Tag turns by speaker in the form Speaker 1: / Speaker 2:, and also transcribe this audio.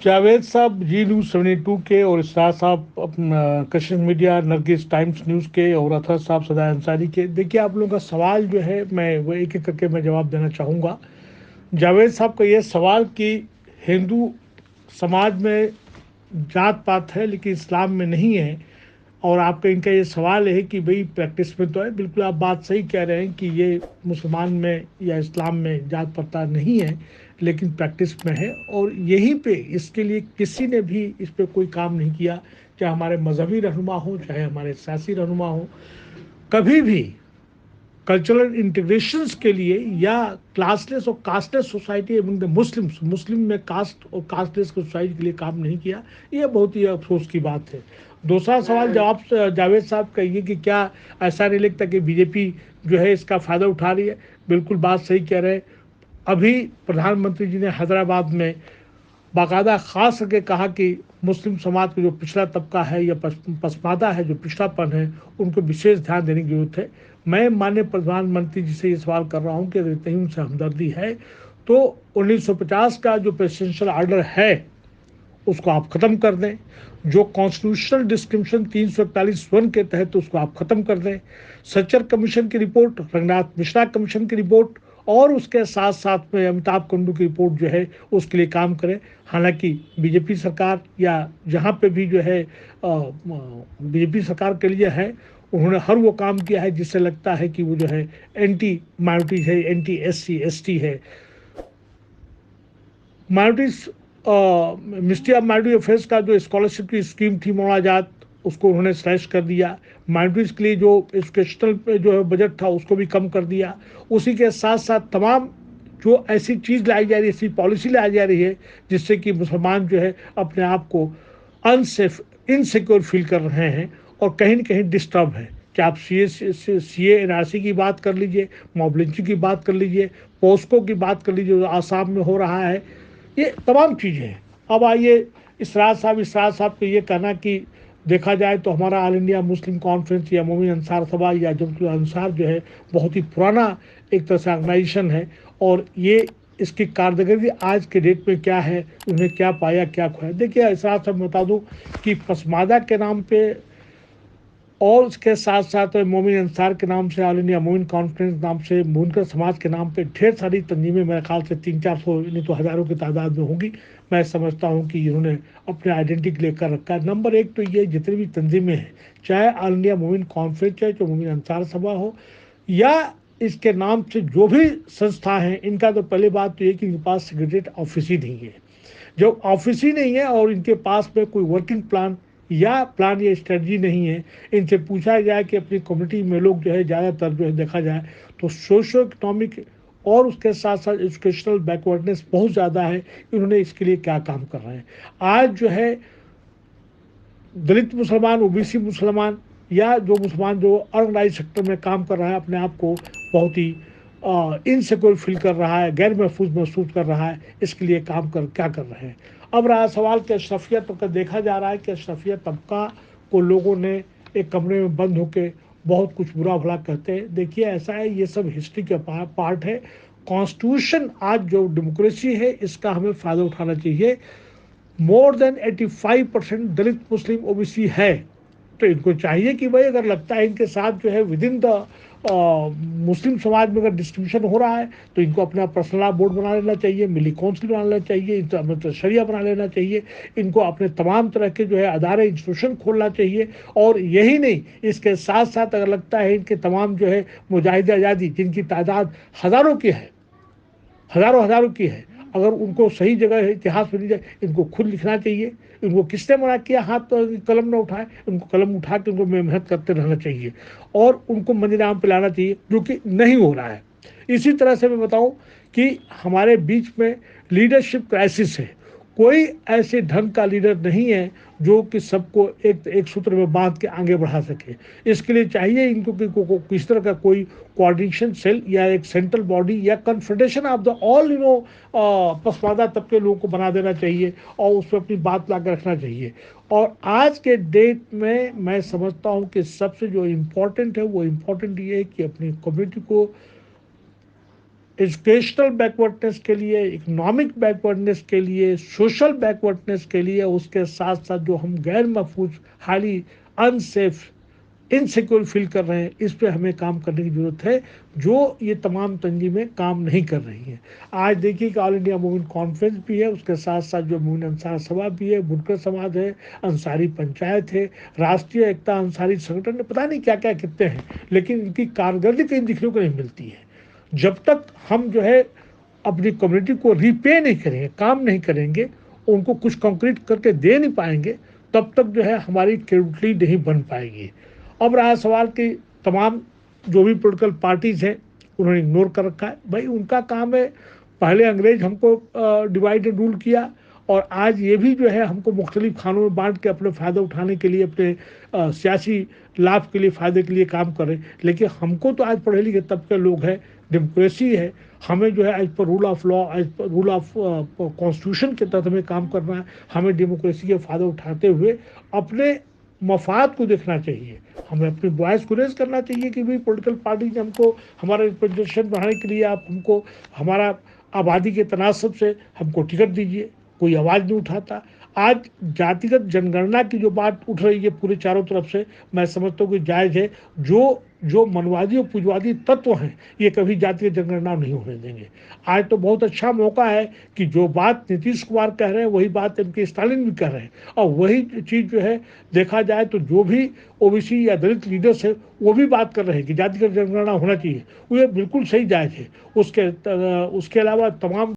Speaker 1: जावेद साहब जी न्यूज़ 72 के और इसरार साहब अपना कशिश मीडिया नरगिस टाइम्स न्यूज़ के और अथर साहब सदा अंसारी के। देखिए, आप लोगों का सवाल जो है मैं वो एक एक करके मैं जवाब देना चाहूँगा। जावेद साहब का ये सवाल कि हिंदू समाज में जात पात है लेकिन इस्लाम में नहीं है, और आपका इनका ये सवाल है कि भाई प्रैक्टिस में तो है। बिल्कुल आप बात सही कह रहे हैं कि ये मुसलमान में या इस्लाम में जात पात नहीं है, लेकिन प्रैक्टिस में है। और यहीं पे इसके लिए किसी ने भी इस पे कोई काम नहीं किया, चाहे हमारे मजहबी रहनुमा हो चाहे हमारे सियासी रहनुमा हो। कभी भी कल्चरल इंटीग्रेशंस के लिए या क्लासलेस और casteless society among the Muslims, Muslim में कास्ट और कास्टलेस सोसाइटी के लिए काम नहीं किया। ये बहुत ही अफसोस की बात है। दूसरा सवाल जवाब जावेद साहब का ये कि क्या ऐसा नहीं लगता कि बीजेपी जो है इसका फ़ायदा उठा रही है? बिल्कुल बात सही कह रहे हैं। अभी प्रधानमंत्री जी ने हैदराबाद में बाकायदा ख़ास करके कहा कि मुस्लिम समाज का जो पिछड़ा तबका है या पसमादा है, जो पिछड़ापन है, उनको विशेष ध्यान देने की जरूरत है। मैं माननीय प्रधानमंत्री जी से ये सवाल कर रहा हूँ कि अगर इतनी उनसे हमदर्दी है तो 1950 का जो प्रेसिडेंशियल ऑर्डर है उसको आप ख़त्म कर दें। जो कॉन्स्टिट्यूशनल डिस्क्रिप्शन 341 के तहत उसको आप ख़त्म कर दें। सच्चर कमीशन की रिपोर्ट, रंगनाथ मिश्रा कमीशन की रिपोर्ट और उसके साथ साथ में अमिताभ कुंडू की रिपोर्ट जो है उसके लिए काम करें। हालांकि बीजेपी सरकार या जहाँ पे भी जो है बीजेपी सरकार के लिए है, उन्होंने हर वो काम किया है जिससे लगता है कि वो जो है एंटी माइनॉरिटीज है, एंटी SC ST है। Minorities ministry of minority affairs का जो स्कॉलरशिप की स्कीम थी मौलाना आज़ाद, उसको उन्होंने स्लैश कर दिया। माइनॉरिटीज़ के लिए जो एजुकेशनल जो है बजट था उसको भी कम कर दिया। उसी के साथ साथ तमाम जो ऐसी चीज़ लाई जा रही है, ऐसी पॉलिसी लाई जा रही है जिससे कि मुसलमान जो है अपने आप को अनसेफ, इनसिक्योर फील कर रहे हैं और कहीं ना कहीं डिस्टर्ब है। क्या आप CA NRC की बात कर लीजिए, मॉब लिंचिंग की बात कर लीजिए, पोस्को की बात कर लीजिए जो आसाम में हो रहा है, ये तमाम चीज़ें हैं। अब आइए इसरार साहब को ये कहना कि देखा जाए तो हमारा ऑल इंडिया मुस्लिम कॉन्फ्रेंस या मोमिन अंसार सभा या जमतुल अंसार जो है बहुत ही पुराना एक तरह से ऑर्गेनाइजेशन है, और ये इसकी कारकर्दगी आज के डेट में क्या है, उन्हें क्या पाया क्या खोया। देखिए, इसरार साहब बता दूँ कि पसमादा के नाम पे और उसके साथ साथ मोमिन अंसार के नाम से, ऑल इंडिया मोमिन कॉन्फ्रेंस नाम से, मुनकर समाज के नाम पे ढेर सारी तंजीमें मेरे ख्याल से 300-400 नहीं तो हज़ारों की तादाद में होंगी। मैं समझता हूँ कि इन्होंने अपने आइडेंटिटी लेकर रखा है। नंबर एक तो ये जितनी भी तंजीमें हैं, चाहे ऑल इंडिया मोमिन कॉन्फ्रेंस है, जो मोमिन अंसार सभा हो, या इसके नाम से जो भी संस्था हैं, इनका तो पहले बात तो ये कि इनके पास सेक्रेटरीट ऑफिस ही नहीं है। जब ऑफिस ही नहीं है और इनके पास में कोई वर्किंग प्लान या स्ट्रेटजी नहीं है, इनसे पूछा जाए कि अपनी कम्युनिटी में लोग जो है ज़्यादातर जो है देखा जाए तो सोशो इकोनॉमिक और उसके साथ साथ एजुकेशनल बैकवर्डनेस बहुत ज़्यादा है। इन्होंने इसके लिए क्या काम कर रहे हैं? आज जो है दलित मुसलमान, OBC मुसलमान या जो मुसलमान जो ऑर्गेनाइज सेक्टर में काम कर रहा है, अपने आप को बहुत ही इनसिक्योर फील कर रहा है, गैर महफूज महसूस कर रहा है, इसके लिए काम कर क्या कर रहे हैं? अब रहा सवाल कि अशरफिया तबका, देखा जा रहा है कि अशरफिया तबका को लोगों ने एक कमरे में बंद होकर बहुत कुछ बुरा भला कहते हैं। देखिए, ऐसा है, ये सब हिस्ट्री का पार्ट है। कॉन्स्टिट्यूशन आज जो डेमोक्रेसी है इसका हमें फ़ायदा उठाना चाहिए। मोर देन 85% दलित मुस्लिम OBC है, तो इनको चाहिए कि भाई अगर लगता है इनके साथ जो है विद इन द मुस्लिम समाज में अगर डिस्ट्रीब्यूशन हो रहा है तो इनको अपना पर्सनल लॉ बोर्ड बना लेना चाहिए, मिली काउंसिल बना लेना चाहिए, मतलब शरिया बना लेना चाहिए। इनको अपने तमाम तरह के जो है अदारे इंस्टीट्यूशन खोलना चाहिए। और यही नहीं, इसके साथ साथ अगर लगता है इनके तमाम जो है मुजाहिद आज़ादी जिनकी तादाद हज़ारों की है, हज़ारों की है, अगर उनको सही जगह इतिहास में दी जाए, इनको खुद लिखना चाहिए। इनको किसने मना किया हाथ तो कलम न उठाए? इनको कलम उठा के उनको मेहनत करते रहना चाहिए और उनको मंजराम पिलाना चाहिए, जो कि नहीं हो रहा है। इसी तरह से मैं बताऊं कि हमारे बीच में लीडरशिप क्राइसिस है। कोई ऐसे ढंग का लीडर नहीं है जो कि सबको एक सूत्र में बांध के आगे बढ़ा सके। इसके लिए चाहिए इनको कि किस तरह का कोई कोऑर्डिनेशन सेल या एक सेंट्रल बॉडी या कन्फेडरेशन ऑफ द ऑल पसमादा तबके लोगों को बना देना चाहिए और उस पर अपनी बात ला कर रखना चाहिए। और आज के डेट में मैं समझता हूँ कि सबसे जो इम्पोर्टेंट है वो इम्पोर्टेंट ये है कि अपनी कम्युनिटी को एजुकेशनल बैकवर्डनेस के लिए, इकोनॉमिक बैकवर्डनेस के लिए, सोशल बैकवर्डनेस के लिए, उसके साथ साथ जो हम गैर महफूज, हाईली अनसेफ, इनसिक्योर फील कर रहे हैं, इस पे हमें काम करने की ज़रूरत है, जो ये तमाम तंजीमें काम नहीं कर रही हैं। आज देखिए कि ऑल इंडिया मूवमेंट कॉन्फ्रेंस भी है, उसके साथ साथ जो मूवमेंट अंसार सभा भी है, बुनकर समाज है, अंसारी पंचायत है, राष्ट्रीय एकता अंसारी संगठन है, पता नहीं क्या क्या कितने हैं, लेकिन इनकी कारकर्दगी कहीं दिखने को नहीं मिलती है। जब तक हम जो है अपनी कम्युनिटी को रिपे नहीं करेंगे, काम नहीं करेंगे, उनको कुछ कंक्रीट करके दे नहीं पाएंगे, तब तक जो है हमारी क्रेडिबिलिटी नहीं बन पाएगी। अब रहा सवाल कि तमाम जो भी पॉलिटिकल पार्टीज़ हैं उन्होंने इग्नोर कर रखा है। भाई उनका काम है, पहले अंग्रेज हमको डिवाइड एंड रूल किया, और आज ये भी जो है हमको मुख्तलिफ खानों में बांट के अपने फ़ायदा उठाने के लिए, अपने सियासी लाभ के लिए, फ़ायदे के लिए काम कर रहे हैं। लेकिन हमको तो आज पढ़े लिखे तबके लोग हैं, डेमोक्रेसी है, हमें जो है as per rule of law, as per rule of constitution के तहत हमें काम करना है। हमें डेमोक्रेसी के फ़ायदा उठाते हुए अपने मफाद को देखना चाहिए, हमें अपनी वॉइस को रेज करना चाहिए कि भाई पॉलिटिकल पार्टी ने हमको हमारा रिप्रेजेंटेशन बढ़ाने के लिए आप हमको हमारा आबादी के तनासब से हमको टिकट दीजिए। कोई आवाज़ नहीं उठाता। आज जातिगत जनगणना की जो बात उठ रही है पूरे चारों तरफ से, मैं समझता हूँ कि जायज़ है। जो जो मनवादी और पूजवादी तत्व हैं ये कभी जातिगत जनगणना नहीं होने देंगे। आज तो बहुत अच्छा मौका है कि जो बात नीतीश कुमार कह रहे हैं वही बात एम के स्टालिन भी कर रहे हैं, और वही चीज़ जो है देखा जाए तो जो भी ओबीसी या दलित लीडर्स है वो भी बात कर रहे हैं कि जातिगत जनगणना होना चाहिए। वो ये बिल्कुल सही जायज़ है। उसके अलावा तमाम